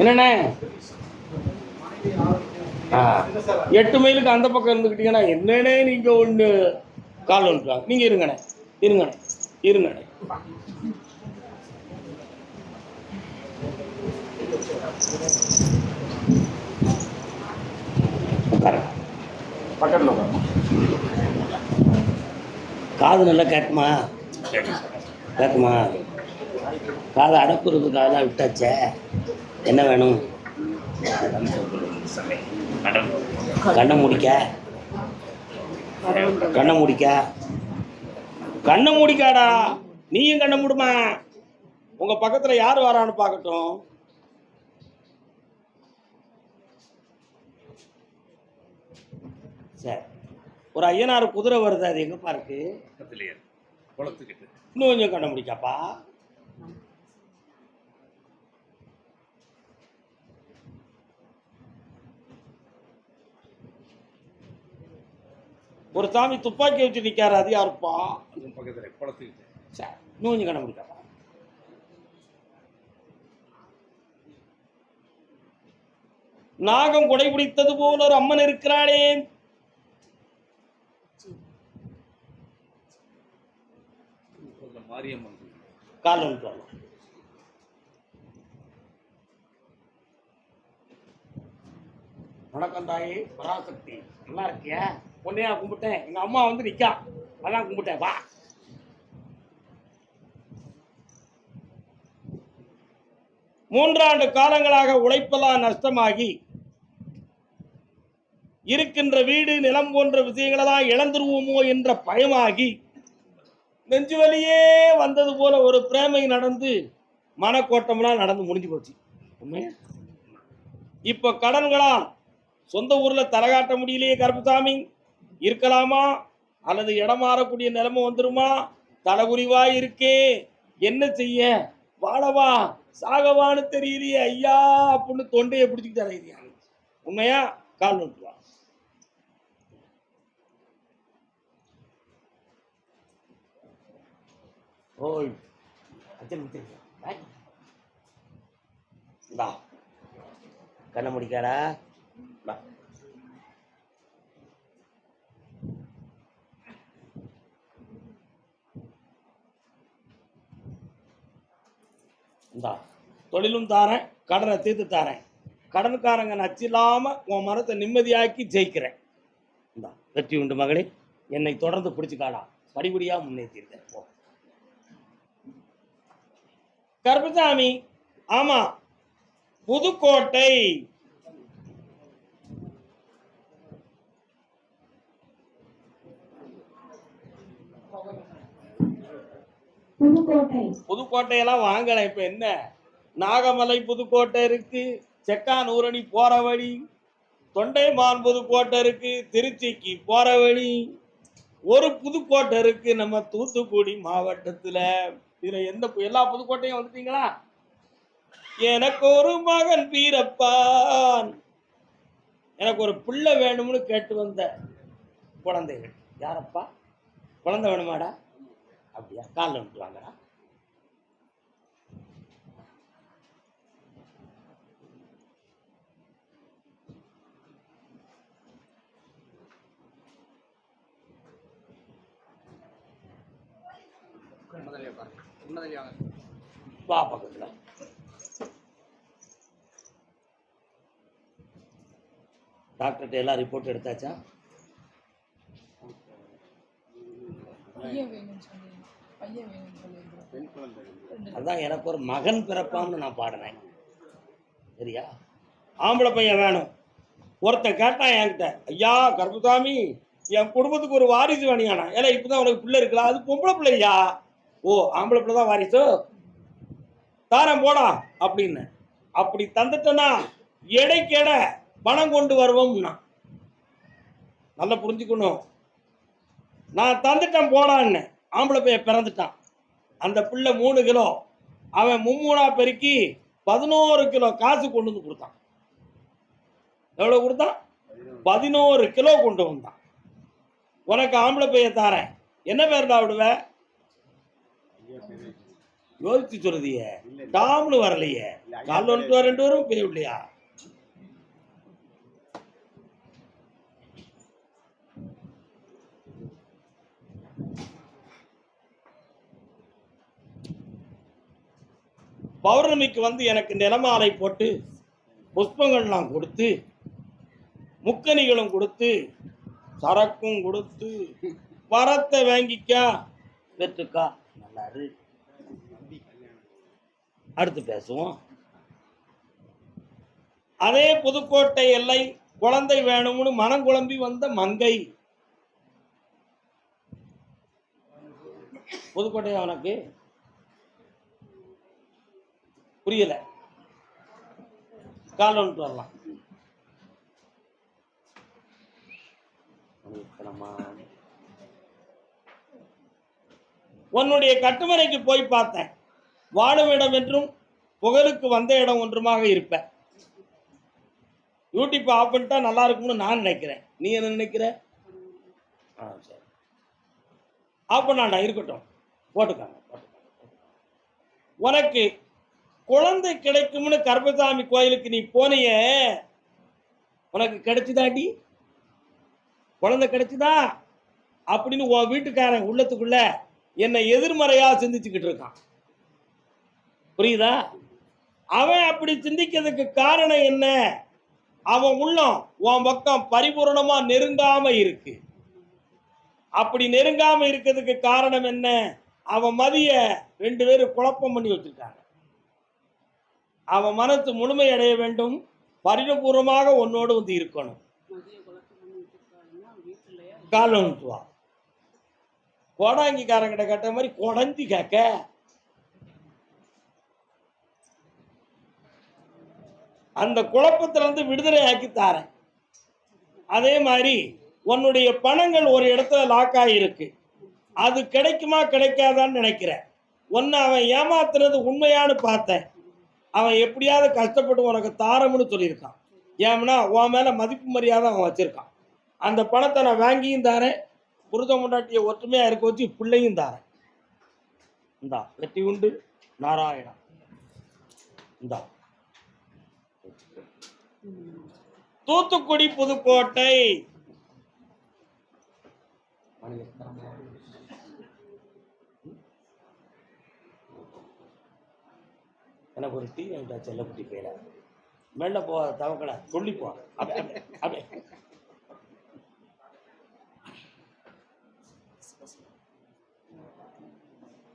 என்னண்ணே 8 மைலுக்கு அந்த பக்கம் இருந்துக்கிட்டீங்கன்னா என்னன்னே நீங்க ஒன்று கால் வந்துட்டாங்க. நீங்க இருங்கண்ணே இருங்கண்ணே இருங்கண்ணே. பக்கத்தில் காது நல்லா கேட்குமா? கேட்குமா? காதை அடப்புறதுக்காக விட்டாச்சே. என்ன வேணும்? கண்ணை முடிக்க கண்ணை முடிக்க கண்ணை முடிக்காடா. நீயும் கண்ணை மூடுமா? உங்க பக்கத்துல யார் வரான்னு பார்க்கட்டும். சரி, ஒரு ஐயனாறு குதிரை வருது. அது எங்கப்பா இருக்கு? இன்னும் கொஞ்சம் கண்ணை முடிக்காப்பா. ஒரு சாமி துப்பாக்கி வச்சு நிக்காரு. அது யாருப்பா? பக்கத்துல குளத்துக்கிட்டு. சரி, இன்னும் கொஞ்சம் கண்ணை முடிக்காப்பா. நாகம் கொடை பிடித்தது போல ஒரு அம்மன் இருக்கிறாளே. கால் ஒன்று வணக்கம் தாயே பராசக்தி. நல்லா இருக்கிய? பொண்ணையா கும்பிட்டேன். எங்க அம்மா வந்து நிக்கா, அதான் கும்பிட்டேன். வா. மூன்றாண்டு காலங்களாக உழைப்பெல்லாம் நஷ்டமாகி இருக்கின்ற வீடு நிலம் போன்ற விஷயங்களெல்லாம் இழந்துருவோமோ என்ற பயமாகி நெஞ்சு வலியே வந்தது போல ஒரு பிரேமை நடந்து மனக்கோட்டம்லாம் நடந்து முடிஞ்சு போச்சு. உண்மையா இப்ப கடன்களால் சொந்த ஊர்ல தலகாட்ட முடியலையே. கருப்புசாமி இருக்கலாமா அல்லது இடம் மாறக்கூடிய நிலைமை வந்துருமா? தலைகுறிவா இருக்கே, என்ன செய்ய? வாழவா சாகவான்னு தெரியலையே ஐயா அப்படின்னு தொண்டையை பிடிச்சிக்கிட்டு அலையிறியா? உண்மையா? கால் நோட்டுவா. ஓய் கண்ண முடிக்காடா. இந்தா தொழிலும் தாரேன், கடனை தீர்த்து தாரேன். கடனுக்காரங்க நச்சில்லாம உன் மனத்தை நிம்மதியாக்கி ஜெயிக்கிறேன். இந்தா வெற்றி உண்டு மகளே. என்னை தொடர்ந்து பிடிச்சுக்காடா. படிப்படியா முன்னேற்றிருக்கேன். போ. கருப்பசாமி. ஆமா, புதுக்கோட்டை. புதுக்கோட்டையெல்லாம் வாங்கல. இப்ப என்ன, நாகமலை புதுக்கோட்டை இருக்கு, செக்கானூரணி போற வழி, தொண்டைமான் புதுக்கோட்டை இருக்கு, திருச்சிக்கு போற வழி, ஒரு புதுக்கோட்டை இருக்கு நம்ம தூத்துக்குடி மாவட்டத்துல. இதுல எந்த எல்லா புதுக்கோட்டையும் வந்துட்டீங்களா? எனக்கு ஒரு மகன் வீரப்பான், எனக்கு ஒரு பிள்ளை வேணும்னு கேட்டு வந்த குழந்தைகள். யாரப்பா? குழந்தை வேணுமாடா? அப்படியா? காலில் வந்துட்டு வாங்கடா. வா பக்கத்துல. டாக்டர்கிட்ட எல்லாம் ரிப்போர்ட் எடுத்தாச்சா? அதான் எனக்கு ஒரு மகன் பிறப்பான்னு நான் பாடினேன். சரியா? ஆம்பளை பையன் வேணும். ஒருத்தன் கேட்டான் என்கிட்ட, ஐயா கருப்புசாமி என் குடும்பத்துக்கு ஒரு வாரிசு வேணியானா. ஏன்னா இப்பதான் உனக்கு பிள்ளை இருக்கலாம், அது பொம்பளை பிள்ளையா? ஓ, ஆம்பளை பிள்ளை தான் வாரிசு, தாரம் போடா அப்படின்னு. அப்படி தந்துட்டனா எடைக்கு எடை பணம் கொண்டு வருவோம்னா. நல்லா புரிஞ்சுக்கணும். நான் தந்துட்டேன் போடான்னு. ஆம்பளை பையன் பிறந்துட்டான். அந்த பிள்ளை 3 கிலோ, அவன் 3 பெருக்கி 11 கிலோ காசு கொண்டு வந்து கொடுத்தான். எவ்வளவு கொடுத்தான்? 11 கிலோ கொண்டு வந்தான். உனக்கு ஆம்பளை பையன் தாரேன், என்ன பேர்டா விடுவ? யோசிச்சு சொல்றதிய டாம்னு வரலையே. காலைல 2 வரும் பேய் இல்லையா? பௌர்ணமிக்கு வந்து எனக்கு நிலமாலை போட்டு புஷ்பங்கள்லாம் கொடுத்து முக்கணிகளும் கொடுத்து சரக்கும் கொடுத்து வரத்தை வாங்கிக்கா பெற்றுக்கா. நல்லாரு. அடுத்து பேசுவோம். அதே புதுக்கோட்டை எல்லை குழந்தை வேணும்னு மனம் குழம்பி வந்த மங்கை. புதுக்கோட்டை அவனுக்கு புரியல. கால வரலாம். உன்னுடைய கட்டுமனைக்கு போய் பார்த்தேன். வாழும் இடம் என்றும் புகழுக்கு வந்த இடம் ஒன்றுமாக இருப்ப. யூடியூப் ஆஃப் பண்ணிட்டா நல்லா இருக்கும்னு நான் நினைக்கிறேன். நீ என்ன நினைக்கிற? சரி, ஆஃப் பண்ணாண்டா, இருக்கட்டும், போட்டுக்காங்க. உனக்கு குழந்தை கிடைக்கும்னு கருப்பசாமி கோயிலுக்கு நீ போனிய, உனக்கு கிடைச்சுதாடி? குழந்தை கிடைச்சுதா அப்படின்னு உன் வீட்டுக்காரன் உள்ளத்துக்குள்ள என்னை எதிர்மறையா சிந்திச்சுக்கிட்டு இருக்கான். புரியுதா? அவன் அப்படி சிந்திக்கிறதுக்கு காரணம் என்ன? அவன் உள்ளம் உன் பக்கம் பரிபூர்ணமா நெருங்காம இருக்கு. அப்படி நெருங்காம இருக்கிறதுக்கு காரணம் என்ன? அவன் மதிய 2 பேரும் குழப்பம் பண்ணி வச்சிருக்காங்க. அவன் மனசு முழுமை அடைய வேண்டும், பரிபூர்ணமாக உன்னோடு வந்து இருக்கணும். காலவா கோடாங்கிக்காரங்கிட்ட கேட்ட மாதிரி கொடஞ்சி கேட்க. அந்த குழப்பத்திலிருந்து விடுதலை ஆக்கி தாரேன். அதே மாதிரி உன்னுடைய பணங்கள் ஒரு இடத்துல லாக் ஆகிருக்கு. அது கிடைக்குமா கிடைக்காதான்னு நினைக்கிறேன். ஒன்னு அவன் ஏமாத்துறது உண்மையானு பார்த்தேன். அவன் எப்படியாவது கஷ்டப்பட்டு உனக்கு தாரம்னு சொல்லியிருக்கான். ஏன்னா உன் மேல மதிப்பு மரியாதை அவன் வச்சிருக்கான். அந்த பணத்தை நான் வாங்கியும் தாரேன், புருஷ முண்டாட்டிய ஒற்றுமையா இருக்க வச்சு பிள்ளையும் தாரேன். இந்தா வெற்றி உண்டு நாராயணா. இந்தா தூத்துக்குடி புதுக்கோட்டை. எனக்கு ஒரு டீ வாங்கிட்டா செல்லக்குட்டி பேர மெல்ல போ, தவக்கடா சொல்லி போ. அப்படியே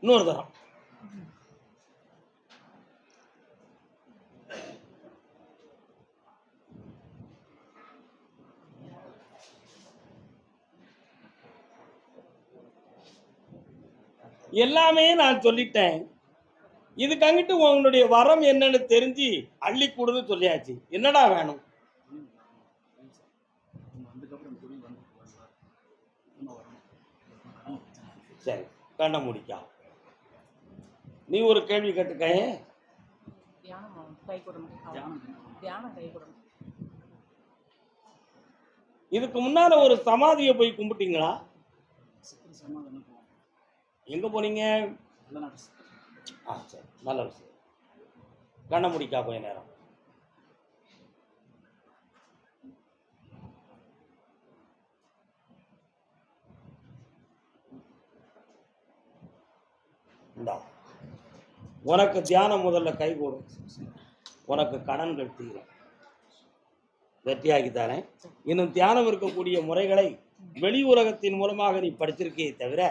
இன்னொரு தரம். எல்லாமே நான் சொல்லிட்டேன். இதுக்கு அங்கிட்டு உங்களுடைய வரம் என்னன்னு தெரிஞ்சு அள்ளி கூடுன்னு சொல்லியாச்சு. என்னடா வேணும்? சரி, கண்ண முடிக்கா. நீ ஒரு கேள்வி கேட்டுக்க. இதுக்கு முன்னால ஒரு சமாதியை போய் கும்பிட்டீங்களா? எங்க போனீங்க? சரி, நல்ல விஷயம். கண்ண முடிக்கா கொஞ்ச நேரம். உனக்கு தியானம் முதல்ல கை கூடும். உனக்கு கடன்கள் தீரும். வெற்றியாகி தானே. இன்னும் தியானம் இருக்கக்கூடிய முறைகளை வெளி உலகத்தின் மூலமாக நீ படிச்சிருக்கே தவிர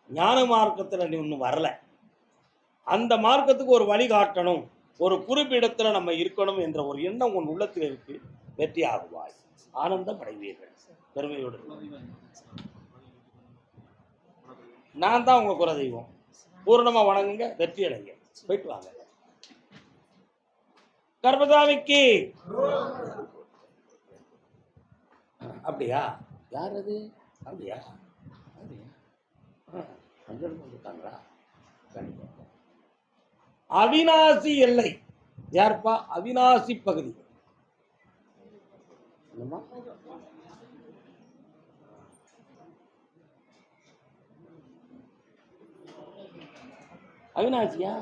ஞான மார்க்கத்தில் நீ இன்னும் வரல. அந்த மார்க்கத்துக்கு ஒரு வழிகாட்டணும், ஒரு குறிப்பிடத்துல நம்ம இருக்கணும் என்ற ஒரு எண்ணம் உன் உள்ளத்தில் இருக்கு. வெற்றி ஆகுவாய், ஆனந்தம் அடைவீர்கள். பெருமையோடு நான் தான் உங்க குலதெய்வம். பூர்ணமா வணங்குங்க, வெற்றி அடைங்க. போயிட்டு வாங்க. கர்மசாமிக்கு அப்படியா? யார் அது? அப்படியா? வந்துட்டாங்களா? அவிநாசி எல்லை யார்ப்பா? அவிநாசி பகுதி. அவினாசியா?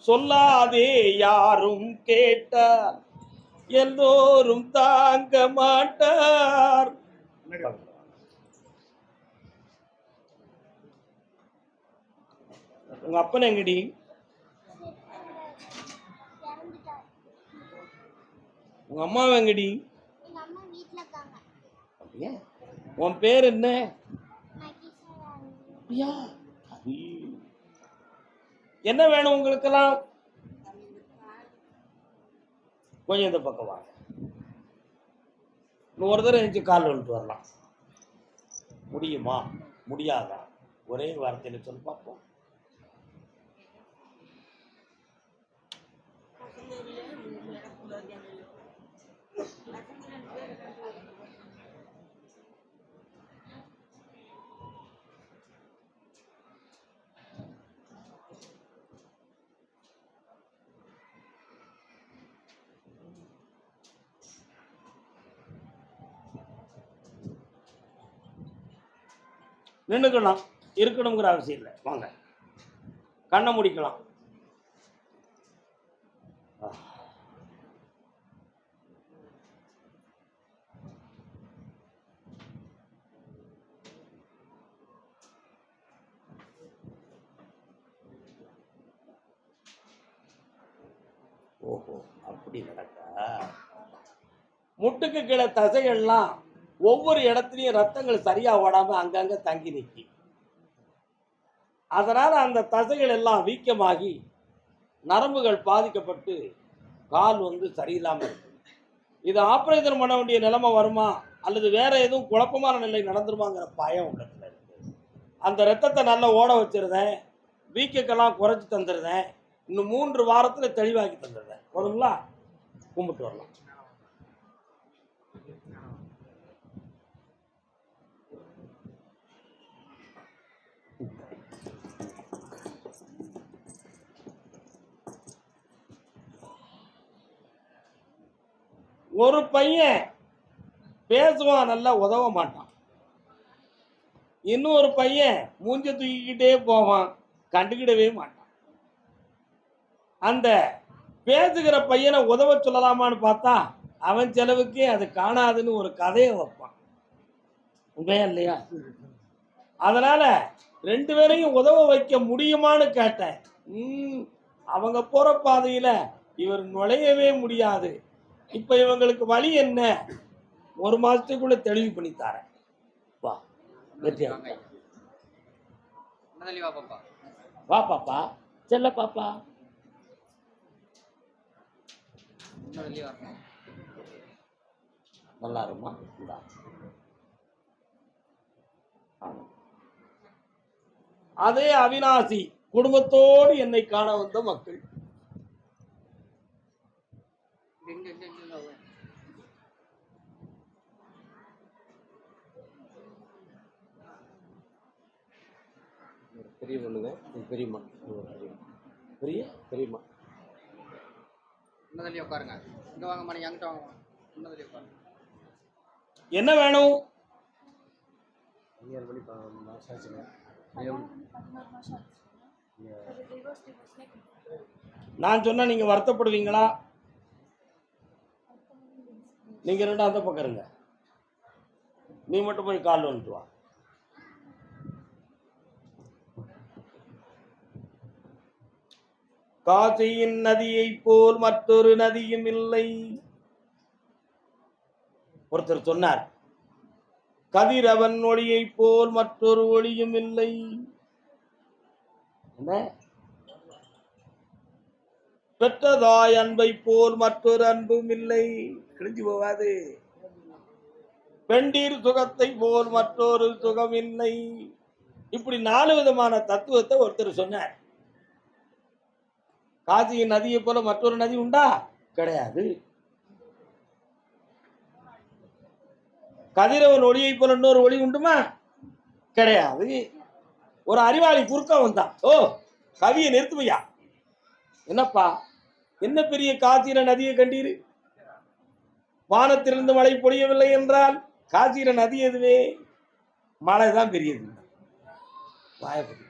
சொல்லாதே யாரும் கேட்டார் எல்லோரும் தாங்க மாட்டார். உங்க அப்பன் எங்கடி? உங்க அம்மா எங்கடி? உன் பேர் என்ன? என்ன வேணும் உங்களுக்கெல்லாம்? கொஞ்சம் இந்த பக்கம் வாங்க. ஒரு தடவை எழுந்து கால் வந்துட்டு வரலாம். முடியுமா முடியாதா? ஒரே வார்த்தையில சொல்லி பார்ப்போம். நின்றுக்கலாம், இருக்கணுங்கிற அவசியம் இல்லை. வாங்க, கண்ணை முடிக்கலாம். ஓஹோ, அப்படி நடக்கா? முட்டுக்கு கீழே தசைகள்லாம் ஒவ்வொரு இடத்துலையும் ரத்தங்கள் சரியா ஓடாம அங்கங்க தங்கி நிற்கி. அதனால அந்த தசைகள் எல்லாம் வீக்கமாகி நரம்புகள் பாதிக்கப்பட்டு கால் சரியில்லாம இருக்கு. இது ஆபரேஷன் பண்ண வேண்டிய நிலைமை வருமா அல்லது வேற எதுவும் குழப்பமான நிலை நடந்துருமாங்கிற பயம் உள்ளத்துல இருக்கு. அந்த ரத்தத்தை நல்லா ஓட வச்சிருந்தேன், வீக்கெல்லாம் குறைச்சி தந்துருந்தேன். இன்னும் 3 வாரத்துல தெளிவாக்கி தந்துருந்தேன். போதுங்களா? கும்பிட்டு வரலாம். ஒரு பையன் பேசுவான், நல்லா உதவ மாட்டான். இன்னொரு பையன் மூஞ்ச தூக்கிக்கிட்டே போவான், கண்டுக்கிடவே மாட்டான். அந்த பேசுகிற பையனை உதவ சொல்லலாமான்னு பார்த்தா அவன் செலவுக்கே அது காணாதுன்னு ஒரு கதையை வைப்பான். உண்மையா இல்லையா? அதனால 2 பேரையும் உதவ வைக்க முடியுமான்னு கேட்டேன். அவங்க போற பாதையில இவர் நுழையவே முடியாது. இப்ப இவங்களுக்கு வழி என்ன? 1 மாசத்துக்குள்ள தெளிவு பண்ணி தரேன். வா வா பாப்பா, செல்ல பாப்பா. நல்லா இருக்குமா? அதே அவினாசி குடும்பத்தோடு என்னை காண வந்த மக்கள். பெரிய பொண்ணுங்க, பெரியம்மா, பெரிய பெரியம்மா. உட்காருங்க. இங்க வாங்க மணி, என்கிட்ட வாங்க. என்ன வேணும்? நான் சொன்னா நீங்க வருத்தப்படுவீங்களா? நீங்க 2 அந்த பக்கம் இருங்க, நீ மட்டும் போய் கால் வந்துட்டு வா. காசியின் நதியை போல் மற்றொரு நதியும் இல்லை. ஒருத்தர் சொன்னார், கதிரவன் ஒளியை போல் மற்றொரு ஒளியும் இல்லை. பெற்றதாய் அன்பை போல் மற்றொரு அன்பும் இல்லை. கிழிஞ்சு போவாது. பெண்டீர் சுகத்தை போல் மற்றொரு சுகம் இல்லை. இப்படி 4 விதமான தத்துவத்தை ஒருத்தர் சொன்னார். காசியின் நதியை போல மற்றொரு நதி உண்டா? கிடையாது. கதிரவன் ஒளியை போல இன்னொரு ஒளி உண்டுமா? கிடையாது. ஒரு அறிவாளி குறுக்க வந்தான், ஓ கவியை நிறுத்துவையா, என்னப்பா என்ன பெரிய காசிர நதியை கண்டீரு? வானத்திலிருந்து மழை பொழியவில்லை என்றால் காசிர நதி எதுவே? மழை தான் பெரியது. வாயப்படி.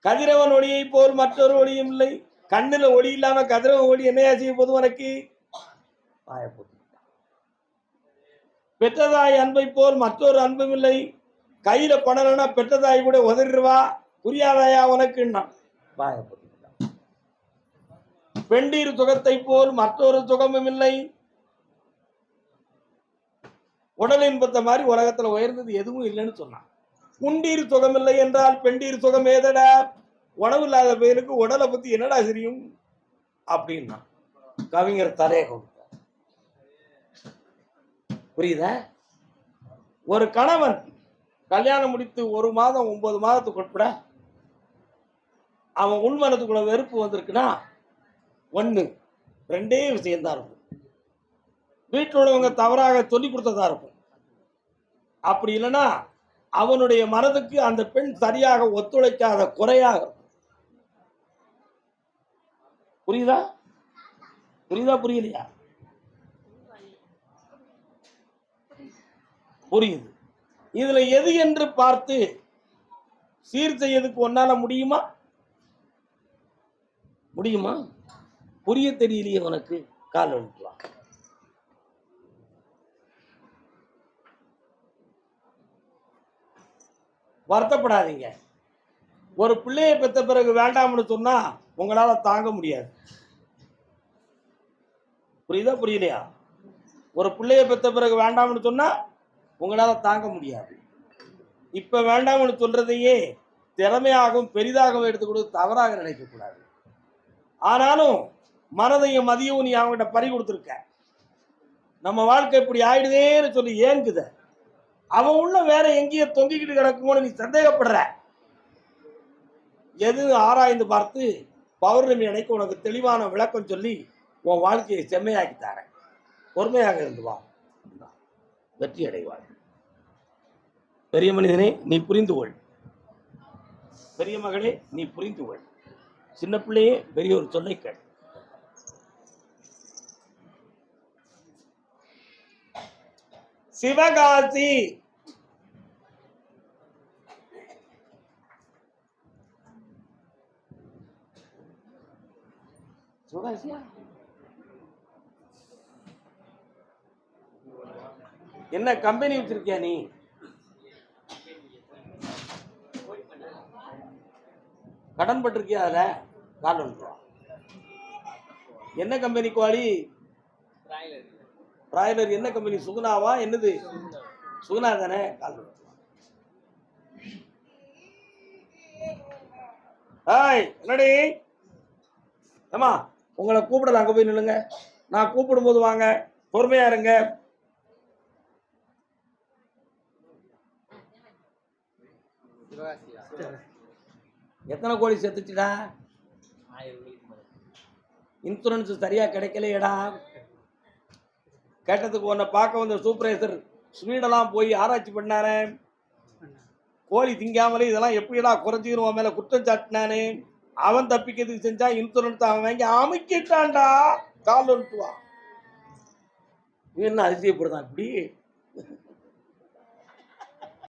கதிரவன் ஒளியை போல் மற்றொரு ஒளியும் இல்லை. கண்ணுல ஒளி இல்லாம கதிரவன் ஒளி என்னையா செய்ய போது உனக்கு? வாயப்படி. பெற்றதாய் அன்பை போல் மற்றொரு அன்பும் இல்லை. கையில பணம்னா பெற்றதாய் கூட உதறிடுவா, புரியாதாயா உனக்குன்னா? வாயப்படி. பெண்டீர் சுகத்தை போல் மற்றொரு சுகமும் இல்லை. உடல் இன்பத்த மாதிரி உலகத்துல உயர்ந்தது எதுவும் இல்லைன்னு சொன்னான். உண்டீர் சுகம் இல்லை என்றால் பெண்டீர் சுகம் ஏதடா? உணவு இல்லாத பேருக்கு உடலை பத்தி என்னடா தெரியும் அப்படின்னா கவிஞர் தலையை கொடுத்தார். புரியுதா? ஒரு கணவன் கல்யாணம் முடித்து 1 மாதம் 9 மாதத்துக்கு உட்பட அவன் உள்மனத்துக்குள்ள வெறுப்பு வந்திருக்குன்னா 1 2 விஷயம்தான் இருக்கும். வீட்டில் உள்ளவங்க தவறாக சொல்லி கொடுத்ததா இருக்கும். அப்படி இல்லைன்னா அவனுடைய மனதுக்கு அந்த பெண் சரியாக ஒத்துழைக்காத குறையாக இருக்கும். புரியுதா? புரியுதா புரியலையா? புரியுது. இதுல எது என்று பார்த்து சீர் செய்யறதுக்கு ஒன்னால முடியுமா? முடியுமா? புரிய தெரியலையே உனக்கு, கால் அனுப்பலாம். வருத்தப்படாதீங்க. ஒரு பிள்ளையை பெற்ற பிறகு வேண்டாம்னு சொன்னா உங்களால தாங்க முடியாது. புரியுதா புரியலையா? ஒரு பிள்ளையை பெற்ற பிறகு வேண்டாம்னு சொன்னா உங்களால தாங்க முடியாது. இப்ப வேண்டாம்னு சொல்றதையே திறமையாகவும் பெரிதாகவும் எடுத்துக்கொண்டு தவறாக நினைக்க கூடாது. ஆனாலும் மனதையும் மதியவும் நீ அவங்ககிட்ட பறி கொடுத்துருக்க. நம்ம வாழ்க்கை இப்படி ஆயிடுதேன்னு சொல்லி ஏங்குத. அவன் உள்ள வேற எங்கேயோ தொங்கிக்கிட்டு கிடக்குமோன்னு நீ சந்தேகப்படுற. எது ஆராய்ந்து பார்த்து பௌர்ணமி அன்னைக்கு உனக்கு தெளிவான விளக்கம் சொல்லி உன் வாழ்க்கையை செம்மையாக்கி தரேன். பொறுமையாக இருந்து வா, வெற்றி அடைவார். பெரிய மனிதனே நீ புரிந்து கொள். பெரிய மகளே நீ புரிந்து கொள். சின்ன பிள்ளையே பெரிய ஒரு சொல்லை கேள். சிவகாசி சிவகாசியா? என்ன கம்பெனி வச்சிருக்கியா நீ? கடன் பட்டிருக்கியா? அத கால் வந்துடும். என்ன கம்பெனி குவாலி? பிராய்லர். என்ன கம்பெனி? சுகுணாவா? என்னது? சுகுணா தானே? கால் வந்துடும். என்னடி ஏமா, உங்களை கூப்பிடல, அங்க போய் நில்லுங்க. நான் கூப்பிடும் போது வாங்க, பொறுமையா இருங்க. எத்தனை கோடி செத்துச்சுடா? இன்சூரன்ஸ் சரியா கிடைக்கலையடா. கேட்டதுக்கு உன்னை பார்க்க வந்த சூப்பர்வைசர் ஸ்வீடெல்லாம் போய் ஆராய்ச்சி பண்ணானே. கோழி திங்காமலே இதெல்லாம் எப்படிடா குறைஞ்சிரும் மேல குற்றம் சாட்டினானே. அவன் தப்பிக்கிறதுக்கு செஞ்சா இன்சூரன்ஸ் அவன் வாங்கி அமைக்கிட்டான்டா. கால் வந்துட்டுவான். என்ன அதிசயப்படுதான் இப்படி?